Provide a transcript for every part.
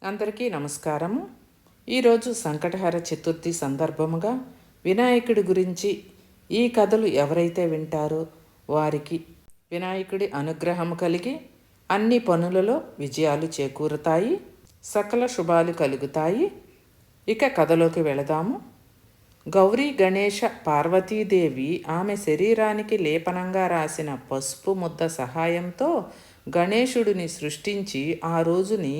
అందరికీ నమస్కారము. ఈరోజు సంకటహర చతుర్థి సందర్భముగా వినాయకుడి గురించి ఈ కథలు ఎవరైతే వింటారో వారికి వినాయకుడి అనుగ్రహం కలిగి అన్ని పనులలో విజయాలు చేకూరుతాయి, సకల శుభాలు కలుగుతాయి. ఇక కథలోకి వెళదాము. గౌరీ గణేష పార్వతీదేవి ఆమె శరీరానికి లేపనంగా రాసిన పసుపు ముద్ద సహాయంతో గణేశుడిని సృష్టించి ఆ రోజుని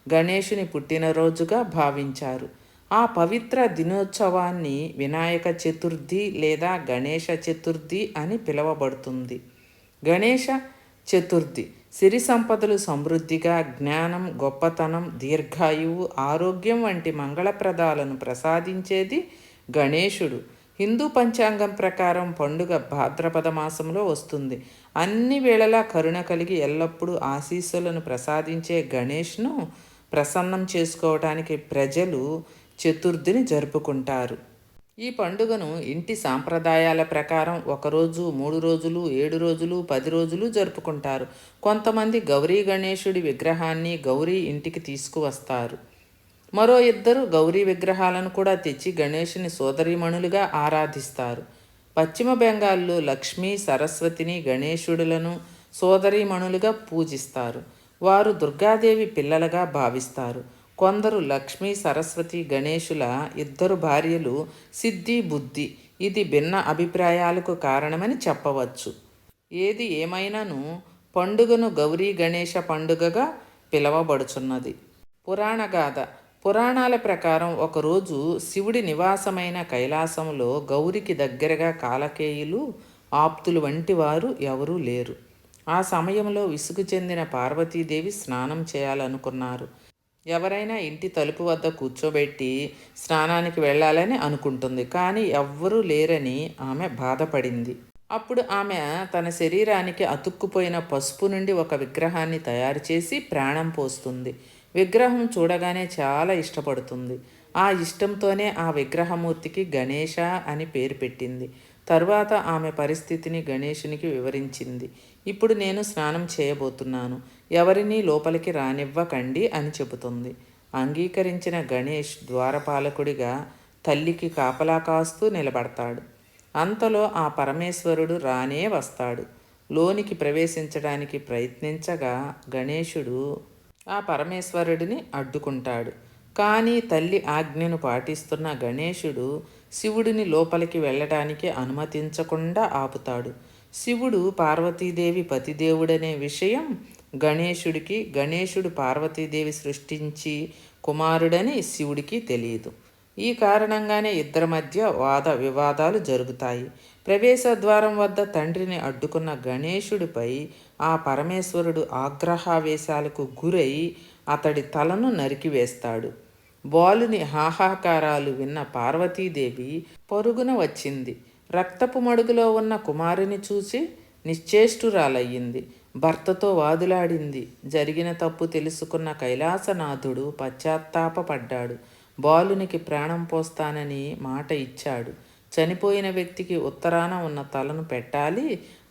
గణేశుని పుట్టినరోజుగా భావించారు. ఆ పవిత్ర దినోత్సవాన్ని వినాయక చతుర్థి లేదా గణేష చతుర్థి అని పిలువబడుతుంది. గణేష చతుర్థి సిరి సంపదలు సమృద్ధిగా, జ్ఞానం, గొప్పతనం, దీర్ఘాయువు, ఆరోగ్యం వంటి మంగళప్రదాలను ప్రసాదించేది గణేశుడు. హిందూ పంచాంగం ప్రకారం పండుగ భాద్రపద మాసంలో వస్తుంది. అన్ని వేళలా కరుణ కలిగి ఎల్లప్పుడూ ఆశీస్సులను ప్రసాదించే గణేష్ను ప్రసన్నం చేసుకోవడానికి ప్రజలు చతుర్థిని జరుపుకుంటారు. ఈ పండుగను ఇంటి సాంప్రదాయాల ప్రకారం 1 రోజు, 3 రోజులు, 7 రోజులు, 10 రోజులు జరుపుకుంటారు. కొంతమంది గౌరీ గణేశుడి విగ్రహాన్ని గౌరీ ఇంటికి తీసుకువస్తారు. మరో 2 గౌరీ విగ్రహాలను కూడా తెచ్చి గణేశుని సోదరీమణులుగా ఆరాధిస్తారు. పశ్చిమ బెంగాల్లో లక్ష్మీ సరస్వతిని గణేశుడులను సోదరీమణులుగా పూజిస్తారు. వారు దుర్గాదేవి పిల్లలుగా భావిస్తారు. కొందరు లక్ష్మీ సరస్వతి గణేశుల 2 భార్యలు సిద్ధి బుద్ధి. ఇది భిన్న అభిప్రాయాలకు కారణమని చెప్పవచ్చు. ఏది ఏమైనాను పండుగను గౌరీ గణేష పండుగగా పిలువబడుచున్నది. పురాణగాథ. పురాణాల ప్రకారం ఒకరోజు శివుడి నివాసమైన కైలాసంలో గౌరికి దగ్గరగా కాలకేయులు, ఆప్తులు వంటి వారు ఎవరూ లేరు. ఆ సమయంలో విసుగు చెందిన పార్వతీదేవి స్నానం చేయాలనుకున్నారు. ఎవరైనా ఇంటి తలుపు వద్ద కూర్చోబెట్టి స్నానానికి వెళ్ళాలని అనుకుంటుంది. కానీ ఎవ్వరూ లేరని ఆమె బాధపడింది. అప్పుడు ఆమె తన శరీరానికి అతుక్కుపోయిన పసుపు నుండి ఒక విగ్రహాన్ని తయారు చేసి ప్రాణం పోస్తుంది. విగ్రహం చూడగానే చాలా ఇష్టపడుతుంది. ఆ ఇష్టంతోనే ఆ విగ్రహమూర్తికి గణేష అని పేరు పెట్టింది. తరువాత ఆమె పరిస్థితిని గణేశునికి వివరించింది. ఇప్పుడు నేను స్నానం చేయబోతున్నాను, ఎవరినీ లోపలికి రానివ్వకండి అని చెబుతుంది. అంగీకరించిన గణేష్ ద్వారపాలకుడిగా తల్లికి కాపలా కాస్తూ నిలబడతాడు. అంతలో ఆ పరమేశ్వరుడు రానే వస్తాడు. లోనికి ప్రవేశించడానికి ప్రయత్నించగా గణేశుడు ఆ పరమేశ్వరుడిని అడ్డుకుంటాడు. కానీ తల్లి ఆజ్ఞను పాటిస్తున్న గణేశుడు శివుడిని లోపలికి వెళ్ళడానికి అనుమతించకుండా ఆపుతాడు. శివుడు పార్వతీదేవి పతిదేవుడనే విషయం గణేశుడికి, గణేశుడు పార్వతీదేవి సృష్టించి కుమారుడని శివుడికి తెలియదు. ఈ కారణంగానే ఇద్దరి మధ్య వాద వివాదాలు జరుగుతాయి. ప్రవేశ ద్వారం వద్ద తండ్రిని అడ్డుకున్న గణేశుడిపై ఆ పరమేశ్వరుడు ఆగ్రహావేశాలకు గురై అతడి తలను నరికివేస్తాడు. బాలుని హాహాకారాలు విన్న పార్వతీదేవి పరుగున వచ్చింది. రక్తపు మడుగులో ఉన్న కుమారుని చూసి నిశ్చేష్టురాలయ్యింది. భర్తతో వాదులాడింది. జరిగిన తప్పు తెలుసుకున్న కైలాసనాథుడు పశ్చాత్తాపపడ్డాడు. బాలునికి ప్రాణం పోస్తానని మాట ఇచ్చాడు. చనిపోయిన వ్యక్తికి ఉత్తరాన ఉన్న తలను పెట్టాలి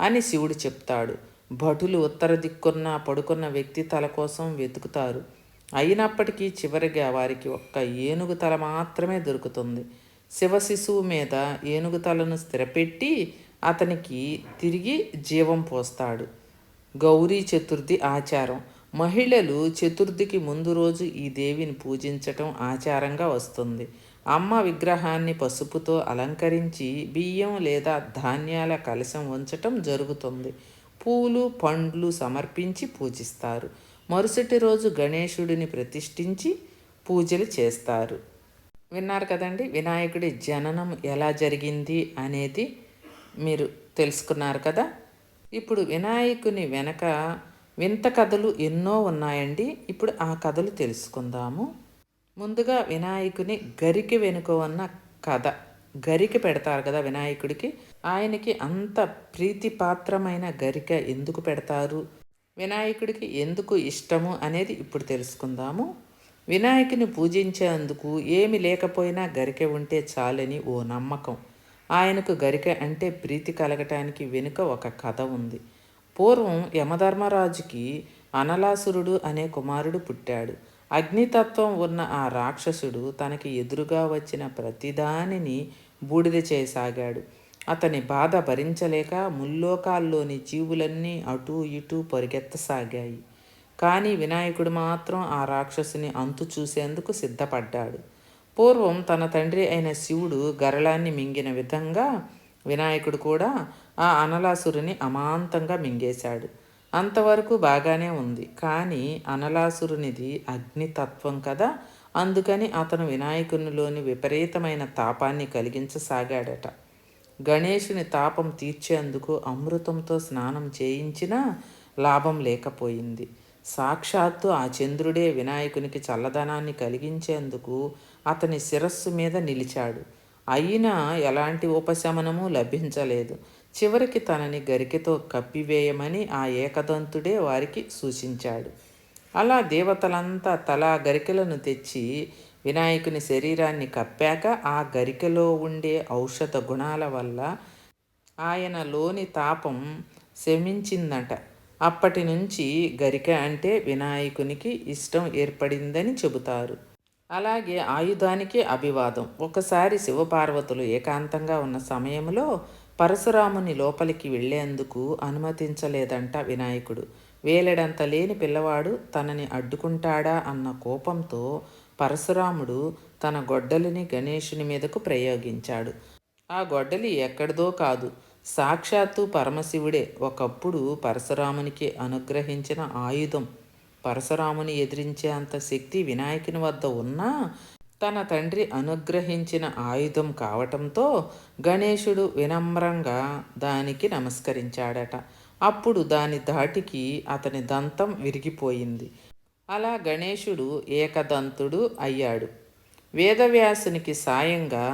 అని శివుడు చెప్తాడు. భటులు ఉత్తర దిక్కున్న పడుకున్న వ్యక్తి తల కోసం వెతుకుతారు. అయినప్పటికీ చివరిగా వారికి ఒక్క ఏనుగు తల మాత్రమే దొరుకుతుంది. శివశిశువు మీద ఏనుగు తలను స్థిరపెట్టి అతనికి తిరిగి జీవం పోస్తాడు. గౌరీ చతుర్థి ఆచారం. మహిళలు చతుర్థికి ముందు రోజు ఈ దేవిని పూజించటం ఆచారంగా వస్తుంది. అమ్మ విగ్రహాన్ని పసుపుతో అలంకరించి బియ్యం లేదా ధాన్యాల కలశం ఉంచటం జరుగుతుంది. పూలు, పండ్లు సమర్పించి పూజిస్తారు. మరుసటి రోజు గణేశుడిని ప్రతిష్ఠించి పూజలు చేస్తారు. విన్నారు కదండి, వినాయకుడి జననం ఎలా జరిగింది అనేది మీరు తెలుసుకున్నారు కదా. ఇప్పుడు వినాయకుని వెనక వింత కథలు ఎన్నో ఉన్నాయండి. ఇప్పుడు ఆ కథలు తెలుసుకుందాము. ముందుగా వినాయకుని గరిక వెనుక ఉన్న కథ. గరిక పెడతారు కదా వినాయకుడికి. ఆయనకి అంత ప్రీతిపాత్రమైన గరిక ఎందుకు పెడతారు, వినాయకుడికి ఎందుకు ఇష్టము అనేది ఇప్పుడు తెలుసుకుందాము. వినాయకుని పూజించేందుకు ఏమి లేకపోయినా గరిక ఉంటే చాలని ఓ నమ్మకం. ఆయనకు గరిక అంటే ప్రీతి కలగటానికి వెనుక ఒక కథ ఉంది. పూర్వం యమధర్మరాజుకి అనలాసురుడు అనే కుమారుడు పుట్టాడు. అగ్నితత్వం ఉన్న ఆ రాక్షసుడు తనకి ఎదురుగా వచ్చిన ప్రతిదానిని బూడిద చేయసాగాడు. అతని బాధ భరించలేక ముల్లోకాల్లోని జీవులన్నీ అటూ ఇటూ పరిగెత్తసాగాయి. కానీ వినాయకుడు మాత్రం ఆ రాక్షసుని అంతు చూసేందుకు సిద్ధపడ్డాడు. పూర్వం తన తండ్రి అయిన శివుడు గరళాన్ని మింగిన విధంగా వినాయకుడు కూడా ఆ అనలాసురుని అమాంతంగా మింగేశాడు. అంతవరకు బాగానే ఉంది. కానీ అనలాసురునిది అగ్నితత్వం కదా, అందుకని అతను వినాయకునిలోని విపరీతమైన తాపాన్ని కలిగించసాగాడట. గణేశుని తాపం తీర్చేందుకు అమృతంతో స్నానం చేయించినా లాభం లేకపోయింది. సాక్షాత్తు ఆ చంద్రుడే వినాయకునికి చల్లదనాన్ని కలిగించేందుకు అతని శిరస్సు మీద నిలిచాడు. అయినా ఎలాంటి ఉపశమనము లభించలేదు. చివరికి తనని గరికెతో కప్పివేయమని ఆ ఏకదంతుడే వారికి సూచించాడు. అలా దేవతలంతా తలా గరికెలను తెచ్చి వినాయకుని శరీరాన్ని కప్పాక ఆ గరికెలో ఉండే ఔషధ గుణాల వల్ల ఆయనలోని తాపం శమించిందట. అప్పటి నుంచి గరిక అంటే వినాయకునికి ఇష్టం ఏర్పడిందని చెబుతారు. అలాగే ఆయుధానికి అభివాదం. ఒకసారి శివపార్వతులు ఏకాంతంగా ఉన్న సమయంలో పరశురాముని లోపలికి వెళ్లేందుకు అనుమతించలేదంట వినాయకుడు. వేలెడంత లేని పిల్లవాడు తనని అడ్డుకుంటాడా అన్న కోపంతో పరశురాముడు తన గొడ్డలిని గణేశుని మీదకు ప్రయోగించాడు. ఆ గొడ్డలి ఎక్కడిదో కాదు, సాక్షాత్తు పరమశివుడే ఒకప్పుడు పరశురామునికి అనుగ్రహించిన ఆయుధం. పరశురాముని ఎదిరించే అంత శక్తి వినాయకుని వద్ద ఉన్నా తన తండ్రి అనుగ్రహించిన ఆయుధం కావటంతో గణేశుడు వినమ్రంగా దానికి నమస్కరించాడట. అప్పుడు దాని ధాటికి అతని దంతం విరిగిపోయింది. అలా గణేశుడు ఏకదంతుడు అయ్యాడు. వేదవ్యాసునికి సాయంగా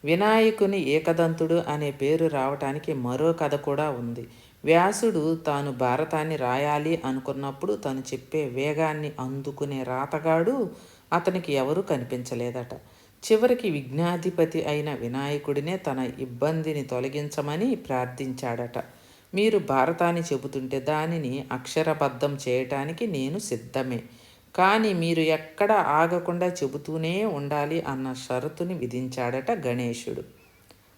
వినాయకుని ఏకదంతుడు అనే పేరు రావటానికి మరో కథ కూడా ఉంది. వ్యాసుడు తాను భారతాన్ని రాయాలి అనుకున్నప్పుడు తను చెప్పే వేగాన్ని అందుకునే రాతగాడు అతనికి ఎవరూ కనిపించలేదట. చివరికి విఘ్నాధిపతి అయిన వినాయకుడినే తన ఇబ్బందిని తొలగించమని ప్రార్థించాడట. మీరు భారతాన్ని చెబుతుంటే దానిని అక్షరబద్ధం చేయటానికి నేను సిద్ధమే, కానీ మీరు ఎక్కడ ఆగకుండా చెబుతూనే ఉండాలి అన్న షరతుని విధించాడట గణేశుడు.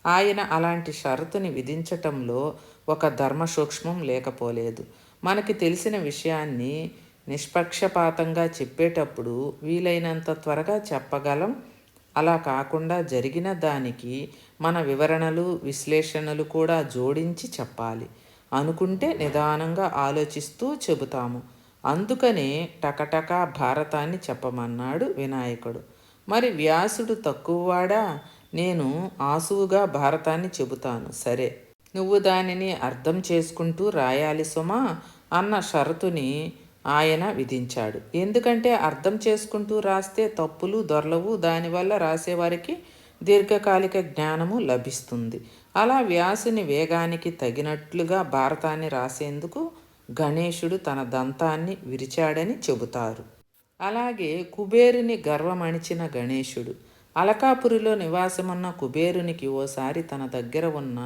ఆయన అలాంటి షరతుని విధించటంలో ఒక ధర్మ సూక్ష్మం లేకపోలేదు. మనకి తెలిసిన విషయాన్ని నిష్పక్షపాతంగా చెప్పేటప్పుడు వీలైనంత త్వరగా చెప్పగలం. అలా కాకుండా జరిగిన దానికి మన వివరణలు విశ్లేషణలు కూడా జోడించి చెప్పాలి అనుకుంటే నిదానంగా ఆలోచిస్తూ చెబుతాము. అందుకనే టకటకా భారతాన్ని చెప్పమన్నాడు వినాయకుడు. మరి వ్యాసుడు తక్కువవాడా? నేను ఆసువుగా భారతాన్ని చెబుతాను, సరే, నువ్వు దానిని అర్థం చేసుకుంటూ రాయాలి సుమా అన్న షరతుని ఆయన విధించాడు. ఎందుకంటే అర్థం చేసుకుంటూ రాస్తే తప్పులు దొరలవు, దానివల్ల రాసేవారికి దీర్ఘకాలిక జ్ఞానము లభిస్తుంది. అలా వ్యాసుని వేగానికి తగినట్లుగా భారతాన్ని రాసేందుకు గణేశుడు తన దంతాన్ని విరిచాడని చెబుతారు. అలాగే కుబేరుని గర్వమణిచిన గణేశుడు. అలకాపురిలో నివాసమున్న కుబేరునికి ఓసారి తన దగ్గర ఉన్న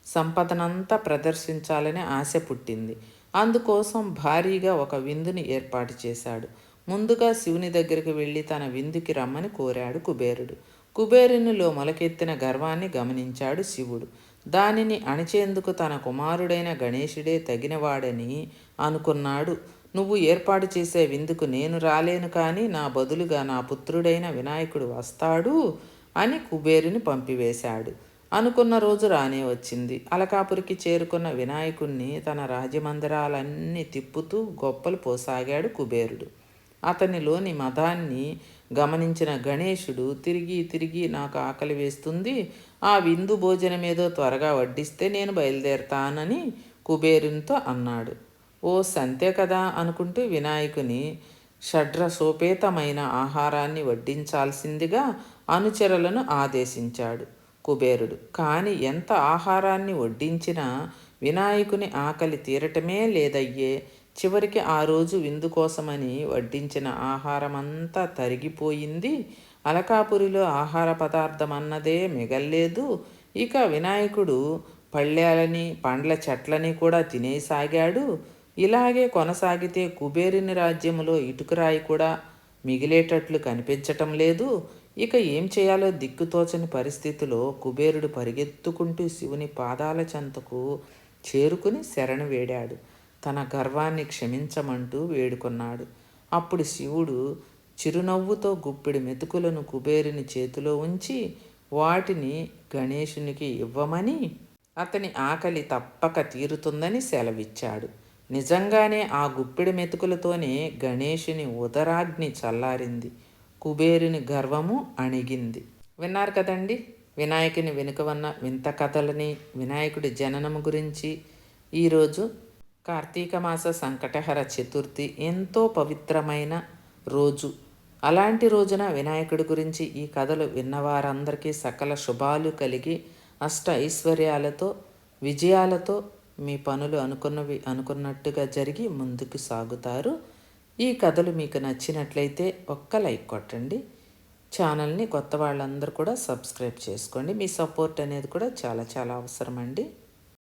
సంపదనంతా ప్రదర్శించాలని ఆశ పుట్టింది. అందుకోసం భారీగా ఒక విందుని ఏర్పాటు చేశాడు. ముందుగా శివుని దగ్గరికి వెళ్ళి తన విందుకి రమ్మని కోరాడు కుబేరుడు. కుబేరునిలో మొలకెత్తిన గర్వాన్ని గమనించాడు శివుడు. దానిని అణిచేందుకు తన కుమారుడైన గణేశుడే తగినవాడని అనుకున్నాడు. నువ్వు ఏర్పాటు చేసే విందుకు నేను రాలేను, కానీ నా బదులుగా నా పుత్రుడైన వినాయకుడు వస్తాడు అని కుబేరుని పంపివేశాడు. అనుకున్న రోజు రానే వచ్చింది. అలకాపురికి చేరుకున్న వినాయకుణ్ణి తన రాజమందిరాలన్నీ తిప్పుతూ గొప్పలు పోసాగాడు కుబేరుడు. అతనిలోని మదాన్ని గమనించిన గణేశుడు తిరిగి తిరిగి నాకు ఆకలి వేస్తుంది, ఆ విందు భోజనమేదో త్వరగా వడ్డిస్తే నేను బయలుదేరతానని కుబేరునితో అన్నాడు. ఓ సంతే కదా అనుకుంటూ వినాయకుని షడ్రసోపేతమైన ఆహారాన్ని వడ్డించాల్సిందిగా అనుచరులను ఆదేశించాడు కుబేరుడు. కానీ ఎంత ఆహారాన్ని వడ్డించినా వినాయకుని ఆకలి తీరటమే లేదయ్యే. చివరికి ఆ రోజు విందు కోసమని వడ్డించిన ఆహారమంతా తరిగిపోయింది. అలకాపురిలో ఆహార పదార్థం అన్నదే మిగల్లేదు. ఇక వినాయకుడు పళ్ళేలని పండ్ల చెట్లని కూడా తినేసాగాడు. ఇలాగే కొనసాగితే కుబేరుని రాజ్యములో ఇటుకరాయి కూడా మిగిలేటట్లు కనిపించటం లేదు. ఇక ఏం చేయాలో దిక్కుతోచని పరిస్థితిలో కుబేరుడు పరిగెత్తుకుంటూ శివుని పాదాల చెంతకు చేరుకుని శరణు వేడాడు. తన గర్వాన్ని క్షమించమంటూ వేడుకొన్నాడు. అప్పుడు శివుడు చిరునవ్వుతో గుప్పిడి మెతుకులను కుబేరుని చేతిలో ఉంచి వాటిని గణేశునికి ఇవ్వమని, అతని ఆకలి తప్పక తీరుతుందని సెలవిచ్చాడు. నిజంగానే ఆ గుప్పిడి మెతుకులతోనే గణేశుని ఉదరాగ్ని చల్లారింది. కుబేరుని గర్వము అణిగింది. విన్నారు కదండి, వినాయకుని వెనుక ఉన్న వింత కథలని, వినాయకుడి జననము గురించి. ఈరోజు కార్తీక మాస సంకటహర చతుర్థి, ఎంతో పవిత్రమైన రోజు. అలాంటి రోజున వినాయకుడి గురించి ఈ కథలు విన్నవారందరికీ సకల శుభాలు కలిగి అష్ట ఐశ్వర్యాలతో విజయాలతో మీ పనులు అనుకున్నట్టుగా జరిగి ముందుకు సాగుతారు. ఈ కథలు మీకు నచ్చినట్లయితే ఒక్క లైక్ కొట్టండి. ఛానల్ని కొత్త వాళ్ళందరూ కూడా సబ్స్క్రైబ్ చేసుకోండి. మీ సపోర్ట్ అనేది కూడా చాలా చాలా అవసరం అండి.